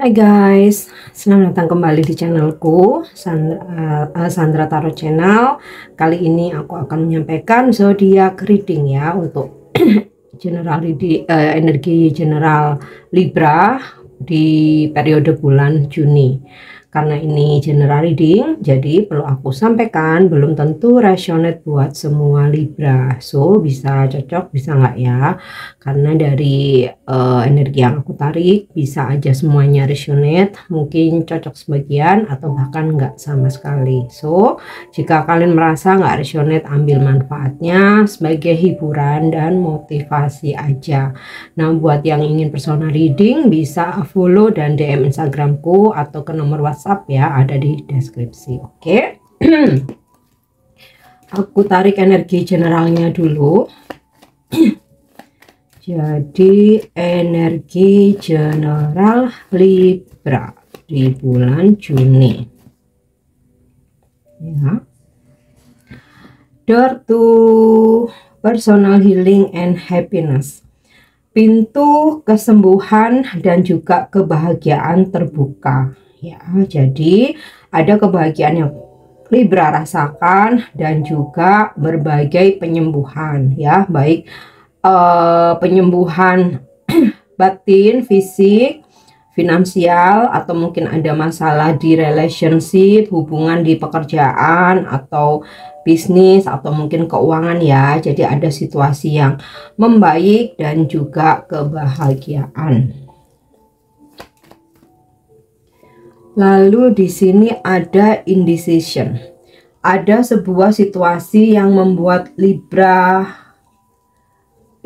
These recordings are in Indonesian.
Hai guys, selamat datang kembali di channelku Sandra Tarot Channel. Kali ini aku akan menyampaikan zodiak reading ya untuk general energi general Libra di periode bulan Juni. Karena ini general reading, jadi perlu aku sampaikan belum tentu resonate buat semua Libra. So bisa cocok, bisa nggak ya? Karena dari energi yang aku tarik bisa aja semuanya resonate, mungkin cocok sebagian atau bahkan nggak sama sekali. So jika kalian merasa nggak resonate, ambil manfaatnya sebagai hiburan dan motivasi aja. Nah buat yang ingin personal reading bisa follow dan DM Instagramku atau ke nomor WhatsApp ya, ada di deskripsi. Oke. Aku tarik energi generalnya dulu. Jadi energi general Libra di bulan Juni ya. Door to personal healing and happiness. Pintu kesembuhan dan juga kebahagiaan terbuka ya. Jadi ada kebahagiaan yang Libra rasakan dan juga berbagai penyembuhan ya, baik penyembuhan batin, fisik, finansial, atau mungkin ada masalah di relationship, hubungan di pekerjaan atau bisnis, atau mungkin keuangan ya. Jadi ada situasi yang membaik dan juga kebahagiaan. Lalu di sini ada indecision. Ada sebuah situasi yang membuat Libra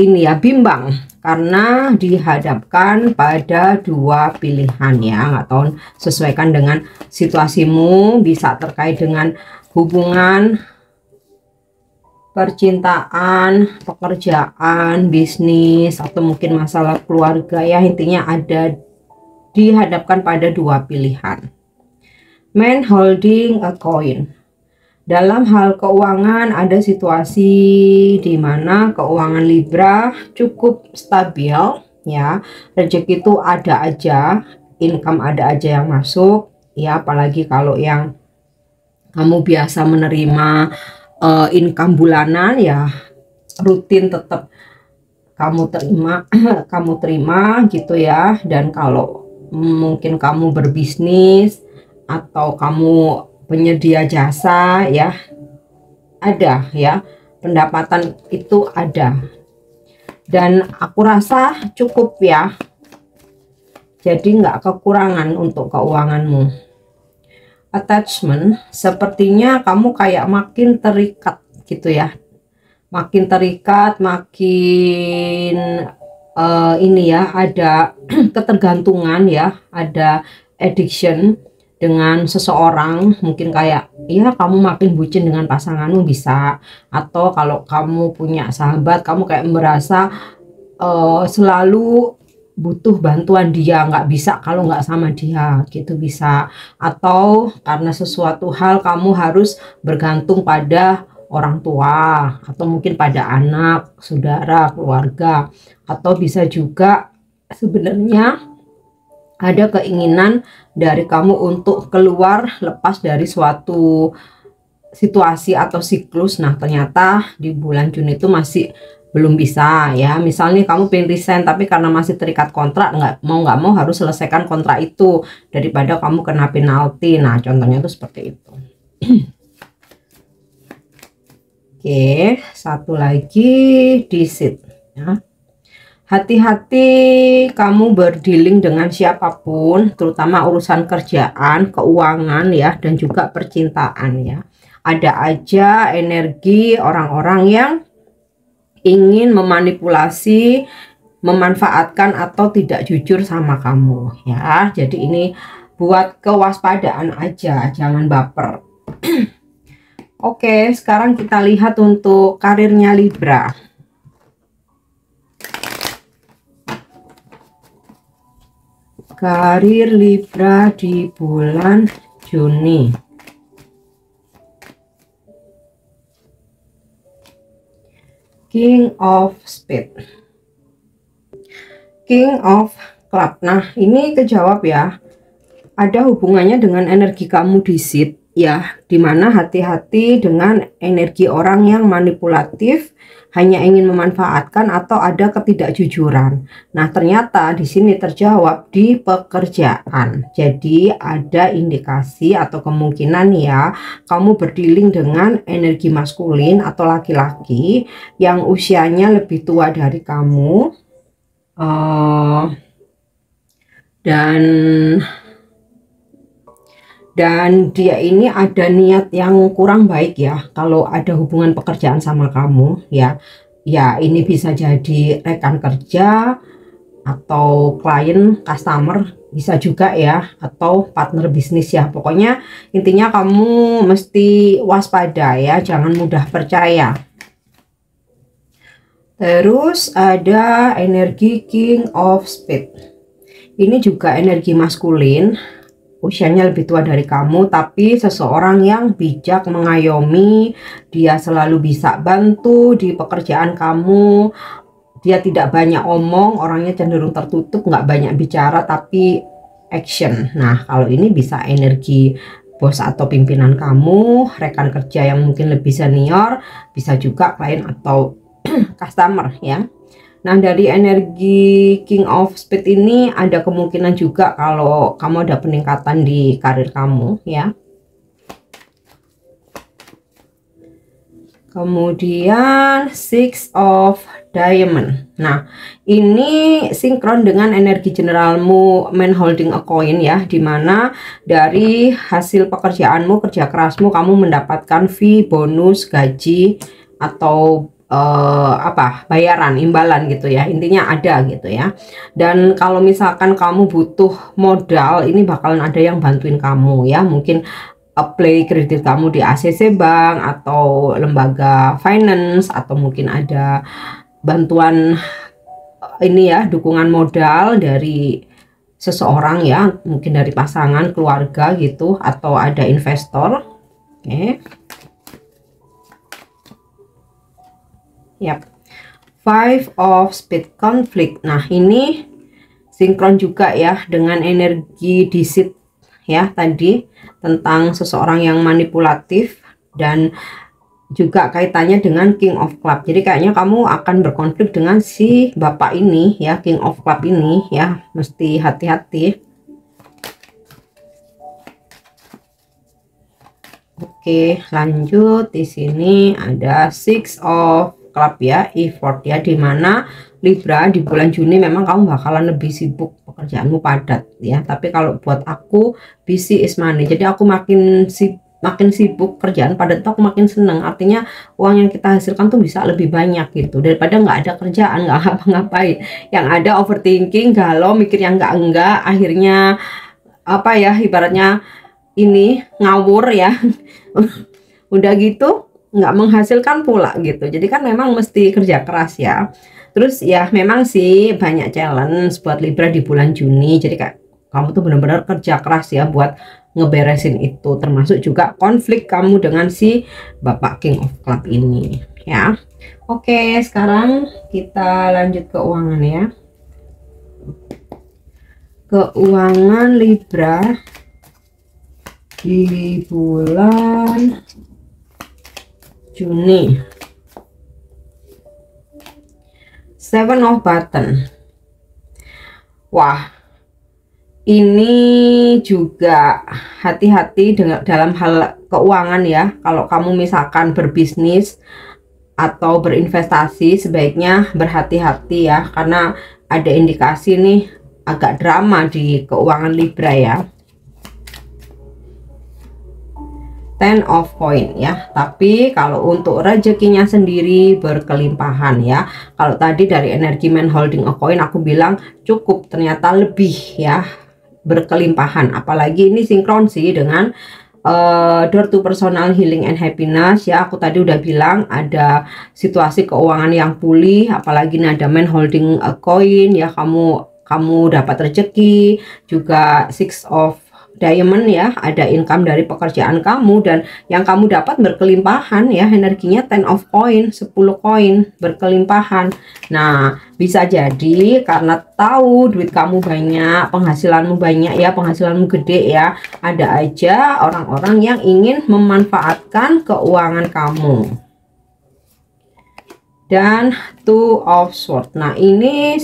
ini ya bimbang karena dihadapkan pada dua pilihan ya. Nggak tahu, sesuaikan dengan situasimu, bisa terkait dengan hubungan, percintaan, pekerjaan, bisnis, atau mungkin masalah keluarga ya. Intinya ada dihadapkan pada dua pilihan. Man holding a coin. Dalam hal keuangan ada situasi di mana keuangan Libra cukup stabil ya. Rezeki itu ada aja, income ada aja yang masuk ya, apalagi kalau yang kamu biasa menerima income bulanan ya, rutin tetap kamu terima gitu ya. Dan kalau mungkin kamu berbisnis atau kamu penyedia jasa ya, ada ya, pendapatan itu ada dan aku rasa cukup ya, jadi nggak kekurangan untuk keuanganmu. Attachment, sepertinya kamu kayak makin terikat gitu ya, makin terikat, makin ini ya, ada ketergantungan ya, ada addiction dengan seseorang. Mungkin kayak ya kamu makin bucin dengan pasanganmu bisa, atau kalau kamu punya sahabat kamu kayak merasa selalu butuh bantuan dia, nggak bisa kalau nggak sama dia gitu bisa. Atau karena sesuatu hal kamu harus bergantung pada orang tua atau mungkin pada anak, saudara, keluarga. Atau bisa juga sebenarnya ada keinginan dari kamu untuk keluar, lepas dari suatu situasi atau siklus. Nah ternyata di bulan Juni itu masih belum bisa ya. Misalnya kamu pengen resign tapi karena masih terikat kontrak, nggak mau harus selesaikan kontrak itu daripada kamu kena penalti. Nah contohnya itu seperti itu. Oke, satu lagi deceit ya. Hati-hati kamu berdealing dengan siapapun, terutama urusan kerjaan, keuangan ya, dan juga percintaan ya. Ada aja energi orang-orang yang ingin memanipulasi, memanfaatkan atau tidak jujur sama kamu ya. Jadi ini buat kewaspadaan aja, jangan baper. Oke, sekarang kita lihat untuk karirnya Libra. Karir Libra di bulan Juni. King of Spades, King of Club. Nah ini kejawab ya, ada hubungannya dengan energi kamu di seed ya, dimana hati-hati dengan energi orang yang manipulatif, hanya ingin memanfaatkan atau ada ketidakjujuran. Nah, ternyata di sini terjawab di pekerjaan. Jadi ada indikasi atau kemungkinan ya, kamu berdealing dengan energi maskulin atau laki-laki yang usianya lebih tua dari kamu. Dan dia ini ada niat yang kurang baik ya kalau ada hubungan pekerjaan sama kamu ya. Ya, ini bisa jadi rekan kerja atau klien, customer, bisa juga ya, atau partner bisnis ya. Pokoknya intinya kamu mesti waspada ya, jangan mudah percaya. Terus ada energi King of Spades. Ini juga energi maskulin, usianya lebih tua dari kamu, tapi seseorang yang bijak, mengayomi. Dia selalu bisa bantu di pekerjaan kamu. Dia tidak banyak omong, orangnya cenderung tertutup, nggak banyak bicara, tapi action. Nah, kalau ini bisa energi bos atau pimpinan kamu, rekan kerja yang mungkin lebih senior, bisa juga klien atau customer ya. Nah, dari energi King of Spades ini ada kemungkinan juga kalau kamu ada peningkatan di karir kamu ya. Kemudian Six of Diamond. Nah, ini sinkron dengan energi generalmu man holding a coin ya, dimana dari hasil pekerjaanmu, kerja kerasmu, kamu mendapatkan fee, bonus, gaji, atau bayaran, imbalan gitu ya, intinya ada gitu ya. Dan kalau misalkan kamu butuh modal, ini bakalan ada yang bantuin kamu ya, mungkin apply kredit kamu di ACC Bank atau lembaga finance, atau mungkin ada bantuan ini ya, dukungan modal dari seseorang ya, mungkin dari pasangan, keluarga gitu, atau ada investor. Oke. Yap. Five of Spades conflict. Nah, ini sinkron juga ya dengan energi di seed ya tadi, tentang seseorang yang manipulatif, dan juga kaitannya dengan King of Club. Jadi kayaknya kamu akan berkonflik dengan si bapak ini ya, King of Club ini ya, mesti hati-hati. Oke, lanjut. Di sini ada Six of Club ya, effort ya, dimana Libra di bulan Juni memang kamu bakalan lebih sibuk, pekerjaanmu padat ya. Tapi kalau buat aku, busy is money. Jadi aku makin sibuk kerjaan padat tuh aku makin seneng. Artinya uang yang kita hasilkan tuh bisa lebih banyak gitu, daripada nggak ada kerjaan, nggak ngapa-ngapain. Yang ada overthinking, galau, mikir yang enggak, akhirnya apa ya, ibaratnya ini ngawur ya. Udah gitu nggak menghasilkan pula gitu. Jadi kan memang mesti kerja keras ya. Terus ya memang sih banyak challenge buat Libra di bulan Juni. Jadi kayak kamu tuh benar-benar kerja keras ya buat ngeberesin itu, termasuk juga konflik kamu dengan si bapak King of Club ini ya. Oke, sekarang kita lanjut keuangan ya. Keuangan Libra di bulan Juni. Seven of Button. Wah, ini juga hati-hati dalam hal keuangan ya. Kalau kamu misalkan berbisnis atau berinvestasi, sebaiknya berhati-hati ya, karena ada indikasi nih agak drama di keuangan Libra ya. Ten of Coin ya. Tapi kalau untuk rezekinya sendiri berkelimpahan ya. Kalau tadi dari energi man holding a coin aku bilang cukup, ternyata lebih ya, berkelimpahan. Apalagi ini sinkron sih dengan door to personal healing and happiness ya. Aku tadi udah bilang ada situasi keuangan yang pulih, apalagi ini ada man holding a coin ya, kamu dapat rezeki. Juga Six of diamond ya, ada income dari pekerjaan kamu dan yang kamu dapat berkelimpahan ya, energinya 10 of coin, 10 koin berkelimpahan. Nah, bisa jadi karena tahu duit kamu banyak, penghasilanmu banyak ya, penghasilanmu gede ya, ada aja orang-orang yang ingin memanfaatkan keuangan kamu. Dan Two of Swords. Nah, ini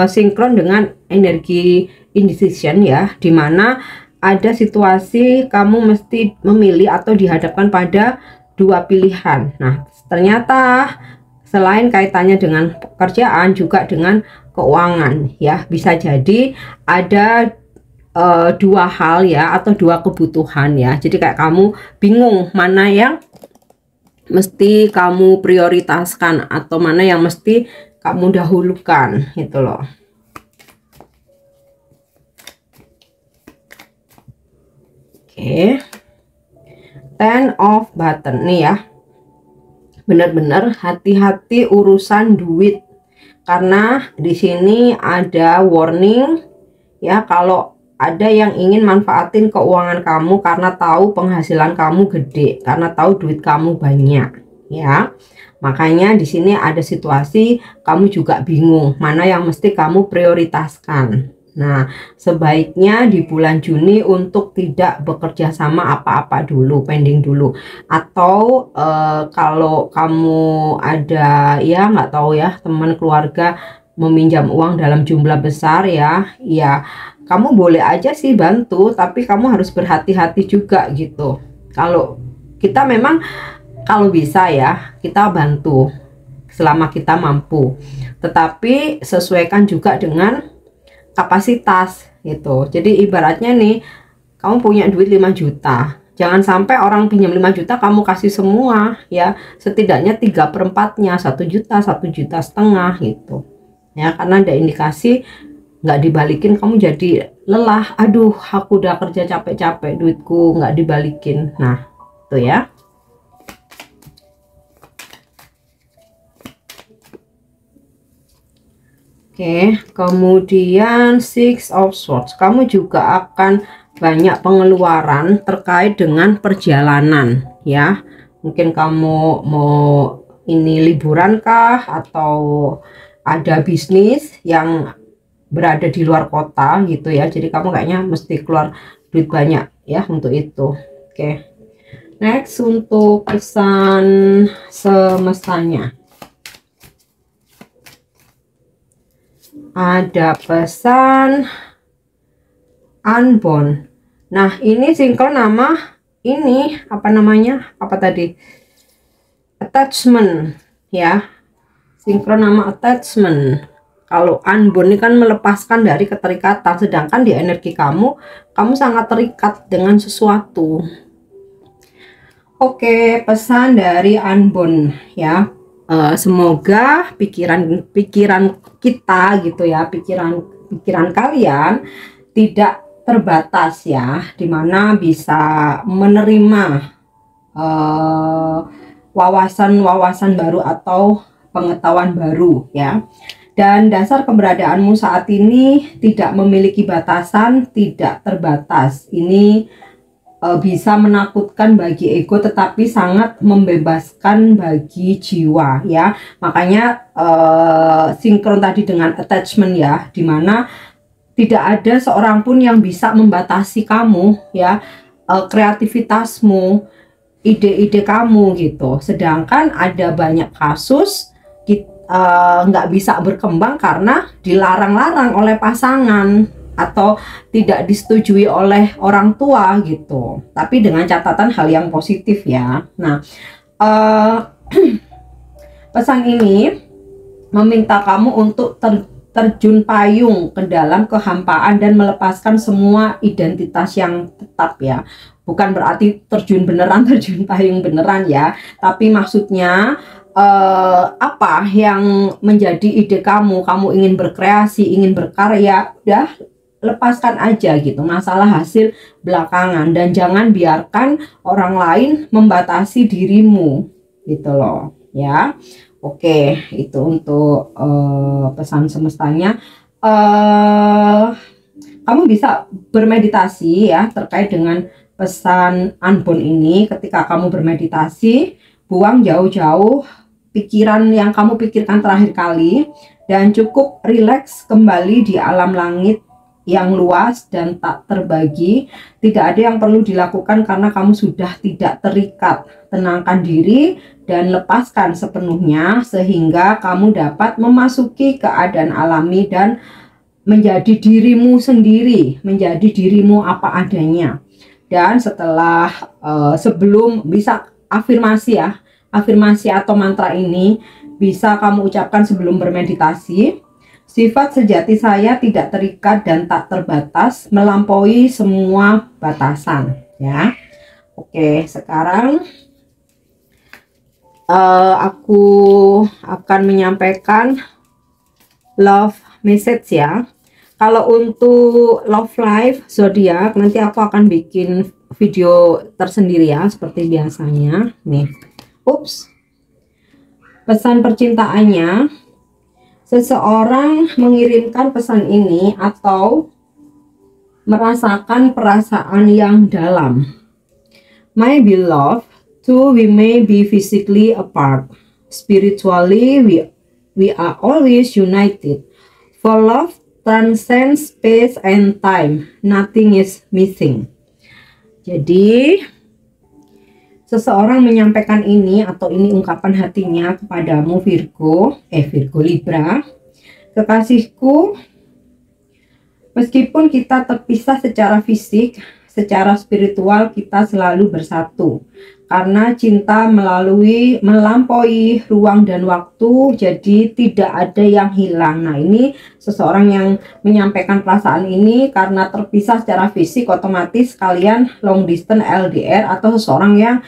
sinkron dengan energi indecision ya, dimana ada situasi kamu mesti memilih atau dihadapkan pada dua pilihan. Nah, ternyata selain kaitannya dengan pekerjaan juga dengan keuangan ya, bisa jadi ada dua hal ya, atau dua kebutuhan ya. Jadi kayak kamu bingung mana yang mesti kamu prioritaskan atau mana yang mesti kamu dahulukan gitu loh. Oke. Ten of Button nih ya. Benar-benar hati-hati urusan duit. Karena di sini ada warning ya, kalau ada yang ingin manfaatin keuangan kamu karena tahu penghasilan kamu gede, karena tahu duit kamu banyak ya. Makanya di sini ada situasi kamu juga bingung mana yang mesti kamu prioritaskan. Nah, sebaiknya di bulan Juni untuk tidak bekerja sama apa-apa dulu, pending dulu. Atau kalau kamu ada ya nggak tahu ya, teman keluarga meminjam uang dalam jumlah besar ya, ya kamu boleh aja sih bantu, tapi kamu harus berhati-hati juga gitu. Kalau kita memang kalau bisa ya kita bantu selama kita mampu, tetapi sesuaikan juga dengan kapasitas gitu. Jadi ibaratnya nih, kamu punya duit 5 juta, jangan sampai orang pinjam 5 juta kamu kasih semua ya, setidaknya 3/4-nya, 1 juta, 1,5 juta gitu ya, karena ada indikasi nggak dibalikin kamu jadi lelah. Aduh, aku udah kerja capek-capek duitku nggak dibalikin. Nah tuh ya. Oke, kemudian Six of Swords. Kamu juga akan banyak pengeluaran terkait dengan perjalanan ya. Mungkin kamu mau ini liburan kah, atau ada bisnis yang berada di luar kota gitu ya, jadi kamu kayaknya mesti keluar duit banyak ya untuk itu. Oke, next untuk pesan semestanya, ada pesan unbound. Nah, ini sinkron nama ini apa namanya, apa tadi, attachment ya, sinkron nama attachment. Kalau unbound ini kan melepaskan dari keterikatan, sedangkan di energi kamu sangat terikat dengan sesuatu. Oke, pesan dari unbound ya. Semoga pikiran kita gitu ya, pikiran kalian tidak terbatas ya, dimana bisa menerima wawasan-wawasan baru atau pengetahuan baru ya. Dan dasar keberadaanmu saat ini tidak memiliki batasan, tidak terbatas. Ini bisa menakutkan bagi ego, tetapi sangat membebaskan bagi jiwa ya. Makanya sinkron tadi dengan attachment ya, dimana tidak ada seorang pun yang bisa membatasi kamu ya, kreativitasmu, ide-ide kamu gitu. Sedangkan ada banyak kasus kita nggak bisa berkembang karena dilarang-larang oleh pasangan atau tidak disetujui oleh orang tua gitu. Tapi dengan catatan hal yang positif ya. Nah, pesan ini meminta kamu untuk terjun payung ke dalam kehampaan dan melepaskan semua identitas yang tetap ya. Bukan berarti terjun payung beneran ya, tapi maksudnya apa yang menjadi ide kamu ingin berkreasi, ingin berkarya, udah lepaskan aja gitu, masalah hasil belakangan, dan jangan biarkan orang lain membatasi dirimu gitu loh ya. Oke, itu untuk pesan semestanya. Kamu bisa bermeditasi ya terkait dengan pesan unbound ini. Ketika kamu bermeditasi, buang jauh-jauh pikiran yang kamu pikirkan terakhir kali dan cukup rileks kembali di alam langit yang luas dan tak terbagi. Tidak ada yang perlu dilakukan karena kamu sudah tidak terikat. Tenangkan diri dan lepaskan sepenuhnya sehingga kamu dapat memasuki keadaan alami dan menjadi dirimu sendiri, menjadi dirimu apa adanya. Dan setelah sebelum bisa afirmasi ya, afirmasi atau mantra ini bisa kamu ucapkan sebelum bermeditasi. Sifat sejati saya tidak terikat dan tak terbatas, melampaui semua batasan ya. Oke, sekarang aku akan menyampaikan love message ya. Kalau untuk love life zodiak nanti aku akan bikin video tersendiri ya seperti biasanya nih. Pesan percintaannya, seseorang mengirimkan pesan ini atau merasakan perasaan yang dalam. My beloved, though we may be physically apart, spiritually we are always united. For love transcends space and time, nothing is missing. Jadi seseorang menyampaikan ini atau ini ungkapan hatinya kepadamu Virgo Libra. Kekasihku, meskipun kita terpisah secara fisik, secara spiritual kita selalu bersatu. Karena cinta melampaui ruang dan waktu, jadi tidak ada yang hilang. Nah, ini seseorang yang menyampaikan perasaan ini karena terpisah secara fisik, otomatis kalian long distance LDR atau seseorang yang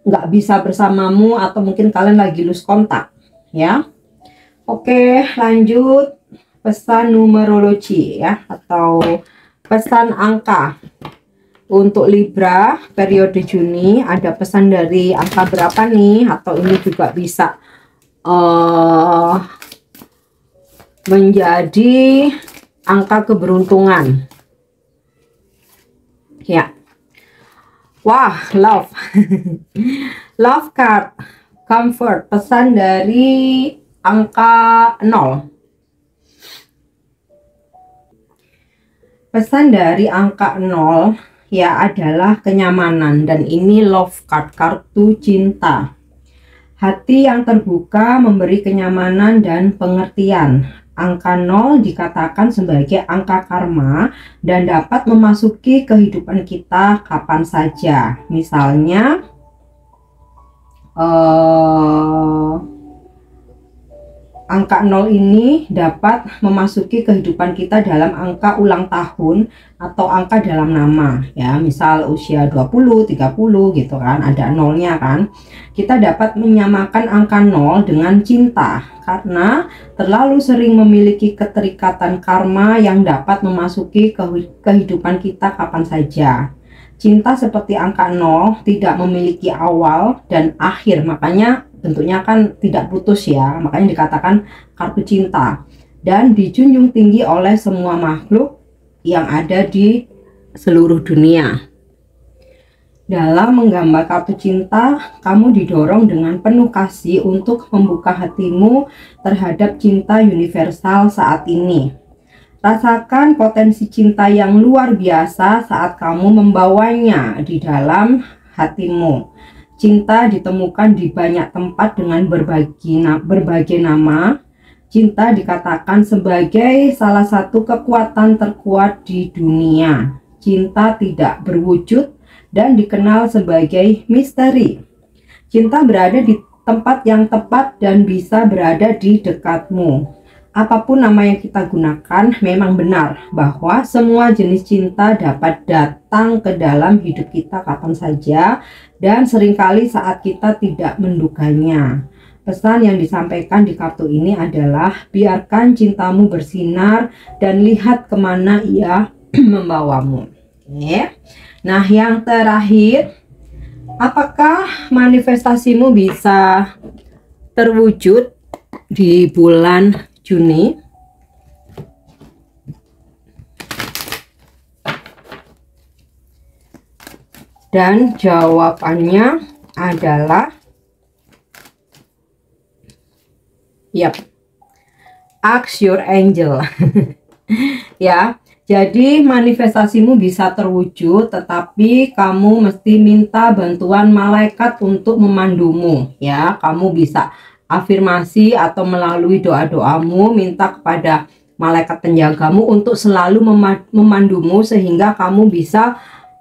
nggak bisa bersamamu atau mungkin kalian lagi lose kontak ya. Oke, lanjut pesan numerologi ya atau pesan angka. Untuk Libra periode Juni ada pesan dari angka berapa nih, atau ini juga bisa menjadi angka keberuntungan ya. Wah, love love card comfort, pesan dari angka 0. Pesan dari angka 0 ya adalah kenyamanan, dan ini love card, kartu cinta. Hati yang terbuka memberi kenyamanan dan pengertian. Angka 0 dikatakan sebagai angka karma dan dapat memasuki kehidupan kita kapan saja. Misalnya angka 0 ini dapat memasuki kehidupan kita dalam angka ulang tahun atau angka dalam nama ya, misal usia 20, 30 gitu kan, ada nolnya kan. Kita dapat menyamakan angka 0 dengan cinta karena terlalu sering memiliki keterikatan karma yang dapat memasuki kehidupan kita kapan saja. Cinta seperti angka 0 tidak memiliki awal dan akhir, makanya tentunya kan tidak putus ya, makanya dikatakan kartu cinta dan dijunjung tinggi oleh semua makhluk yang ada di seluruh dunia. Dalam menggambar kartu cinta, kamu didorong dengan penuh kasih untuk membuka hatimu terhadap cinta universal saat ini. Rasakan potensi cinta yang luar biasa saat kamu membawanya di dalam hatimu. Cinta ditemukan di banyak tempat dengan berbagai nama. Cinta dikatakan sebagai salah satu kekuatan terkuat di dunia. Cinta tidak berwujud dan dikenal sebagai misteri. Cinta berada di tempat yang tepat dan bisa berada di dekatmu. Apapun nama yang kita gunakan, memang benar bahwa semua jenis cinta dapat datang ke dalam hidup kita kapan saja dan seringkali saat kita tidak menduganya. Pesan yang disampaikan di kartu ini adalah biarkan cintamu bersinar dan lihat kemana ia membawamu. Oke. Nah, yang terakhir, apakah manifestasimu bisa terwujud di bulan Juni? Dan jawabannya adalah ask your angel. Ya, jadi manifestasimu bisa terwujud, tetapi kamu mesti minta bantuan malaikat untuk memandumu. Ya, kamu bisa afirmasi atau melalui doa-doamu minta kepada malaikat penjagamu untuk selalu memandumu sehingga kamu bisa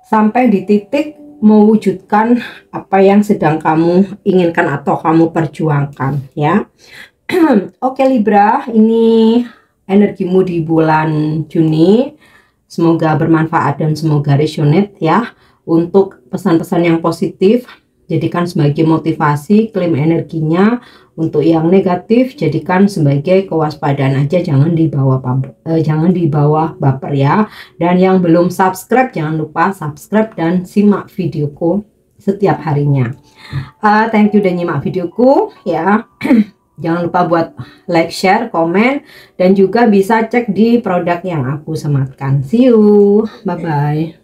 sampai di titik mewujudkan apa yang sedang kamu inginkan atau kamu perjuangkan, ya. Oke Libra, ini energimu di bulan Juni. Semoga bermanfaat dan semoga resonate ya. Untuk pesan-pesan yang positif, jadikan sebagai motivasi, klaim energinya. Untuk yang negatif, jadikan sebagai kewaspadaan aja, jangan dibawa baper ya. Dan yang belum subscribe, jangan lupa subscribe dan simak videoku setiap harinya. Thank you udah nyimak videoku ya. Jangan lupa buat like, share, komen, dan juga bisa cek di produk yang aku sematkan. See you, bye bye.